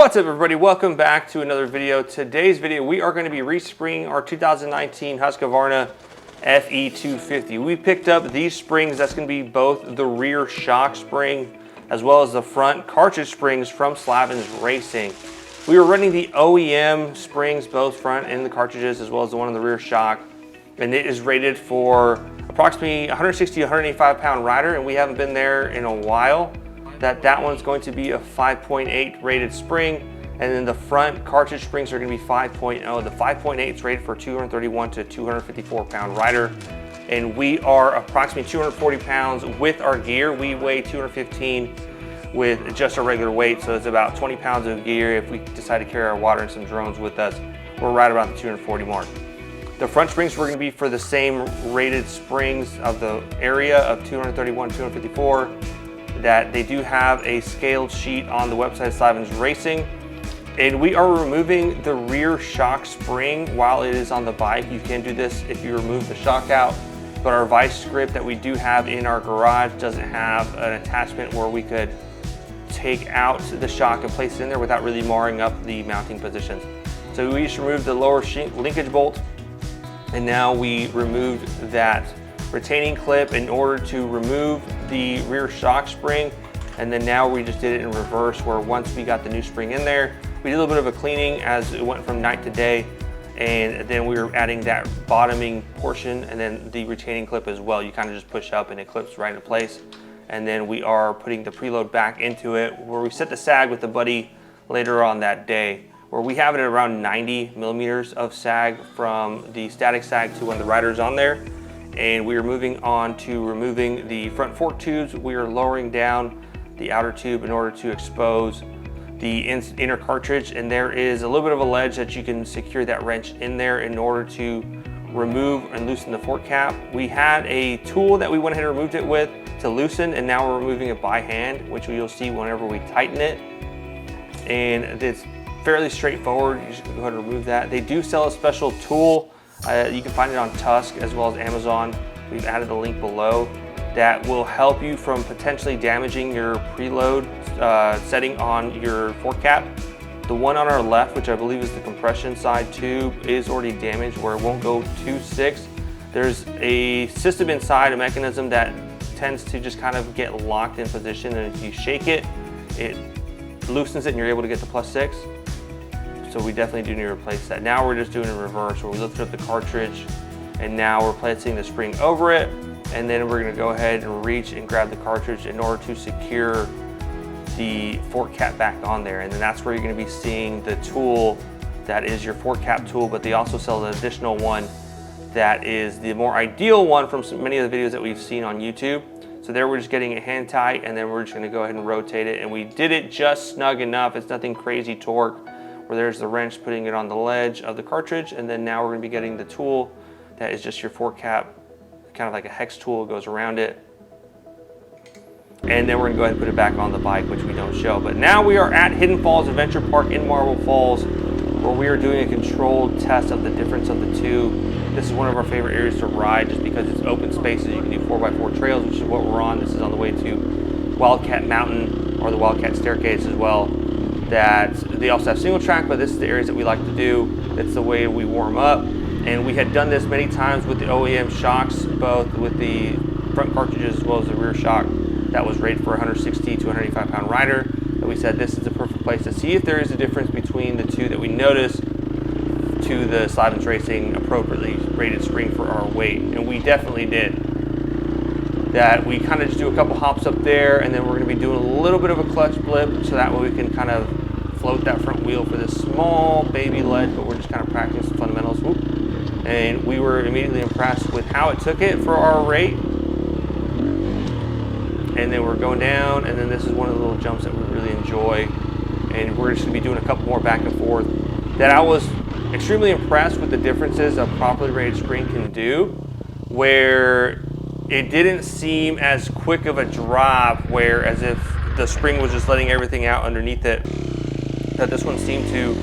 What's up, everybody? Welcome back to another video. Today's video, we are going to be respringing our 2019 Husqvarna FE 250. We picked up these springs. That's going to be both the rear shock spring as well as the front cartridge springs from Slavens Racing. We were running the OEM springs, both front and the cartridges, as well as the one in the rear shock, and it is rated for approximately 160 to 185 pound rider, and we haven't been there in a while. That one's going to be a 5.8 rated spring, and then the front cartridge springs are going to be 5.0. The 5.8 is rated for 231 to 254 pound rider, and we are approximately 240 pounds with our gear. We weigh 215 with just our regular weight, so it's about 20 pounds of gear. If we decide to carry our water and some drones with us, we're right about the 240 mark. The front springs were going to be for the same rated springs of the area of 231 to 254. That they do have a scaled sheet on the website Slavens Racing, and we are removing the rear shock spring while it is on the bike. You can do this if you remove the shock out, but our vice grip that we do have in our garage doesn't have an attachment where we could take out the shock and place it in there without really marring up the mounting positions. So we just removed the lower linkage bolt, and now we removed that retaining clip in order to remove the rear shock spring, and then now we just did it in reverse, where once we got the new spring in there, we did a little bit of a cleaning as it went from night to day, and then we were adding that bottoming portion and then the retaining clip as well. You kind of just push up and it clips right into place, and then we are putting the preload back into it, where we set the sag with the buddy later on that day, where we have it at around 90 millimeters of sag from the static sag to when the rider's on there. And we are moving on to removing the front fork tubes. We are lowering down the outer tube in order to expose the inner cartridge, and there is a little bit of a ledge that you can secure that wrench in there in order to remove and loosen the fork cap. We had a tool that we went ahead and removed it with to loosen, and now we're removing it by hand, which you'll see whenever we tighten it. And it's fairly straightforward. You just go ahead and remove that. They do sell a special tool. You can find it on Tusk as well as Amazon. We've added the link below that will help you from potentially damaging your preload setting on your fork cap. The one on our left, which I believe is the compression side tube, is already damaged where it won't go 2.6. There's a system inside, a mechanism that tends to just kind of get locked in position, and if you shake it, it loosens it and you're able to get to +6. So we definitely do need to replace that. Now we're just doing it in reverse, where we lifted up the cartridge and now we're placing the spring over it, and then we're gonna go ahead and reach and grab the cartridge in order to secure the fork cap back on there. And then that's where you're gonna be seeing the tool that is your fork cap tool, but they also sell an additional one that is the more ideal one from many of the videos that we've seen on YouTube. So there we're just getting it hand tight, and then we're just gonna go ahead and rotate it. And we did it just snug enough. It's nothing crazy torque, where there's the wrench putting it on the ledge of the cartridge, and then now we're going to be getting the tool that is just your fork cap, kind of like a hex tool, goes around it, and then we're going to go ahead and put it back on the bike, which we don't show. But now we are at Hidden Falls Adventure Park in Marble Falls, where we are doing a controlled test of the difference of the two. This is one of our favorite areas to ride just because it's open spaces. You can do 4x4 trails, which is what we're on. This is on the way to Wildcat Mountain, or the Wildcat Staircase as well. That they also have single track, but this is the areas that we like to do. It's the way we warm up, and we had done this many times with the OEM shocks, both with the front cartridges as well as the rear shock that was rated for 160 to 185 pound rider. And we said this is the perfect place to see if there is a difference between the two that we noticed to the Slavens Racing appropriately rated spring for our weight, and we definitely did. That we kind of just do a couple hops up there, and then we're going to be doing a little bit of a clutch blip, so that way we can kind of float that front wheel for this small baby ledge, but we're just kind of practicing some fundamentals. Whoop. And we were immediately impressed with how it took it for our rate. And then we're going down, and then this is one of the little jumps that we really enjoy, and we're just going to be doing a couple more back and forth. That I was extremely impressed with the differences a properly rated spring can do, where it didn't seem as quick of a drop, where as if the spring was just letting everything out underneath it, that this one seemed to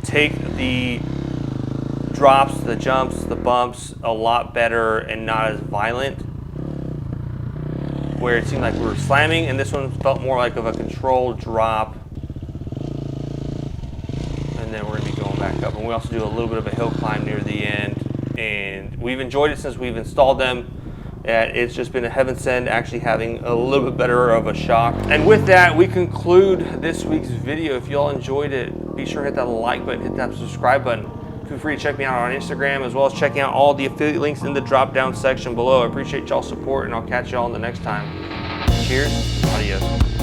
take the drops, the jumps, the bumps a lot better and not as violent, where it seemed like we were slamming, and this one felt more like of a controlled drop pickup, and we also do a little bit of a hill climb near the end. And we've enjoyed it since we've installed them. It's just been a heaven send actually having a little bit better of a shock. And with that, we conclude this week's video. If y'all enjoyed it, be sure to hit that like button, hit that subscribe button. Feel free to check me out on Instagram, as well as checking out all the affiliate links in the drop down section below. I appreciate y'all's support, and I'll catch y'all on the next time. Cheers, adios.